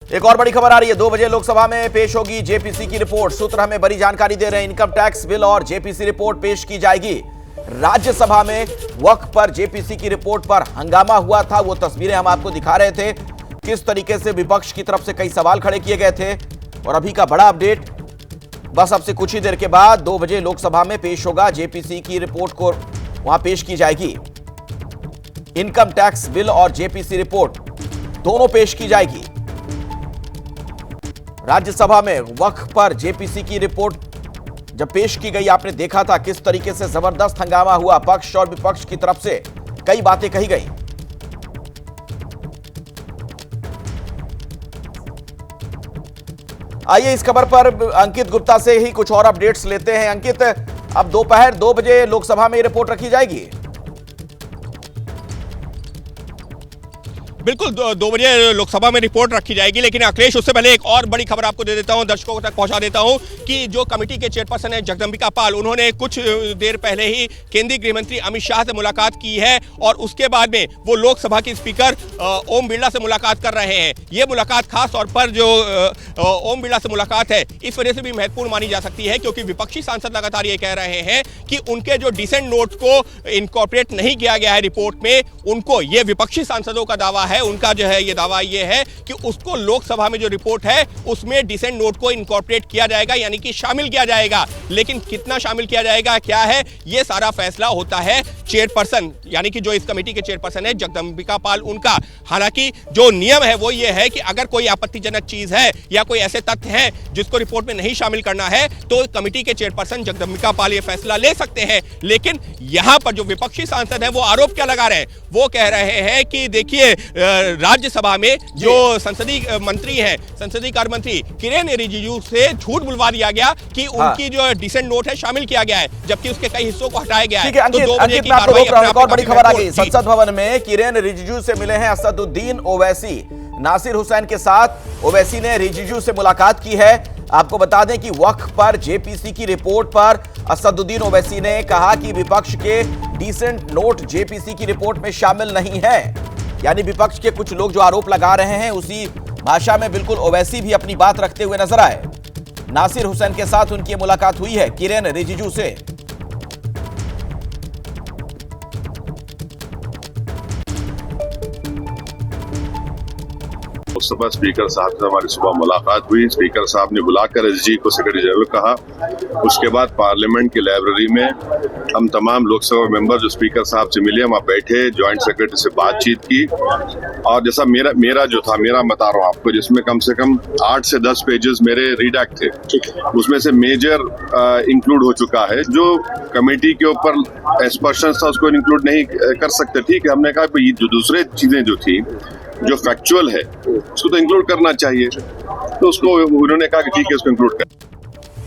एक और बड़ी खबर आ रही है। 2 बजे लोकसभा में पेश होगी जेपीसी की रिपोर्ट। सूत्र हमें बड़ी जानकारी दे रहे हैं। इनकम टैक्स बिल और जेपीसी रिपोर्ट पेश की जाएगी। राज्यसभा में वक्फ पर जेपीसी की रिपोर्ट पर हंगामा हुआ था। वो तस्वीरें हम आपको दिखा रहे थे, किस तरीके से विपक्ष की तरफ से कई सवाल खड़े किए गए थे। और अभी का बड़ा अपडेट, बस अब से कुछ ही देर के बाद 2 बजे लोकसभा में पेश होगा। जेपीसी की रिपोर्ट को वहां पेश की जाएगी। इनकम टैक्स बिल और जेपीसी रिपोर्ट दोनों पेश की जाएगी। राज्यसभा में वक्फ पर जेपीसी की रिपोर्ट जब पेश की गई, आपने देखा था किस तरीके से जबरदस्त हंगामा हुआ। पक्ष और विपक्ष की तरफ से कई बातें कही गई। आइए इस खबर पर अंकित गुप्ता से ही कुछ और अपडेट्स लेते हैं। अंकित, अब दोपहर 2 बजे लोकसभा में रिपोर्ट रखी जाएगी। बिल्कुल 2 बजे लोकसभा में रिपोर्ट रखी जाएगी, लेकिन अखिलेश उससे पहले एक और बड़ी खबर आपको दे देता हूं, दर्शकों तक पहुंचा देता हूं कि जो कमेटी के चेयरपर्सन है जगदंबिका पाल, उन्होंने कुछ देर पहले ही केंद्रीय गृह मंत्री अमित शाह से मुलाकात की है और उसके बाद में वो लोकसभा के स्पीकर ओम बिरला से मुलाकात कर रहे हैं। ये मुलाकात खास तौर पर जो ओम बिरला से मुलाकात है इस वजह से भी महत्वपूर्ण मानी जा सकती है, क्योंकि विपक्षी सांसद लगातार ये कह रहे हैं कि उनके जो डिसेंट नोट को इनकॉर्पोरेट नहीं किया गया है रिपोर्ट में, उनको ये विपक्षी सांसदों का दावा है, उनका जो है ये दावा ये है कि उसको लोकसभा में जो रिपोर्ट है उसमें डिसेंट नोट को इनकॉर्पोरेट किया जाएगा, यानी कि शामिल किया जाएगा। लेकिन कितना शामिल किया जाएगा, क्या है, ये सारा फैसला होता है चेयरपर्सन, यानी कि जो इस कमेटी के चेयरपर्सन है जगदंबिका पाल, उनका। हालांकि जो नियम है वो ये है कि अगर कोई आपत्तिजनक चीज है या कोई ऐसे तथ्य हैं जिसको रिपोर्ट में नहीं शामिल करना है तो कमेटी के चेयरपर्सन जगदंबिका पाल ये फैसला ले सकते हैं। लेकिन यहां पर जो विपक्षी सांसद है वो आरोप क्या लगा रहे हैं, वो कह रहे हैं कि देखिए राज्यसभा में जो संसदीय मंत्री हैं, संसदीय कार्य मंत्री किरेन रिजिजू से झूठ बुलवा दिया गया कि उनकी जो डिसेंट नोट है शामिल किया गया है, जबकि उसके कई हिस्सों को हटाया गया है। तो 2 बजे की कार्रवाई और बड़ी खबर आ गई। संसद भवन में किरेन रिजिजू से मिले हैं असदुद्दीन ओवैसी। नासिर हुसैन के साथ ओवैसी ने रिजिजू से मुलाकात की है। आपको बता दें कि वक्फ पर जेपीसी की रिपोर्ट पर असदुद्दीन ओवैसी ने कहा कि विपक्ष के डिसेंट नोट जेपीसी की रिपोर्ट में शामिल नहीं है। यानी विपक्ष के कुछ लोग जो आरोप लगा रहे हैं उसी भाषा में बिल्कुल ओवैसी भी अपनी बात रखते हुए नजर आए। नासिर हुसैन के साथ उनकी मुलाकात हुई है किरेन रिजिजू से। लोकसभा स्पीकर साहब से हमारी सुबह मुलाकात हुई। स्पीकर साहब ने बुलाकर एसजी को सेक्रेटरी जनरल कहा। उसके बाद पार्लियामेंट की लाइब्रेरी में हम तमाम लोकसभा मेंबर जो स्पीकर साहब से मिले, वहाँ बैठे, जॉइंट सेक्रेटरी से बातचीत की। और जैसा मेरा जो था, मेरा बता रहा हूँ आपको, जिसमें कम से कम 8 से 10 पेजेस मेरे रीडैक्ट थे, उसमें से मेजर इंक्लूड हो चुका है। जो कमेटी के ऊपर एक्सपर्शन था उसको इंक्लूड नहीं कर सकते, ठीक है। हमने कहा कि जो दूसरे चीजें जो थी, जो फैक्चुअल है, उसको तो इंक्लूड करना चाहिए। तो उसको उन्होंने कहा कि ठीक है, उसको इंक्लूड कर।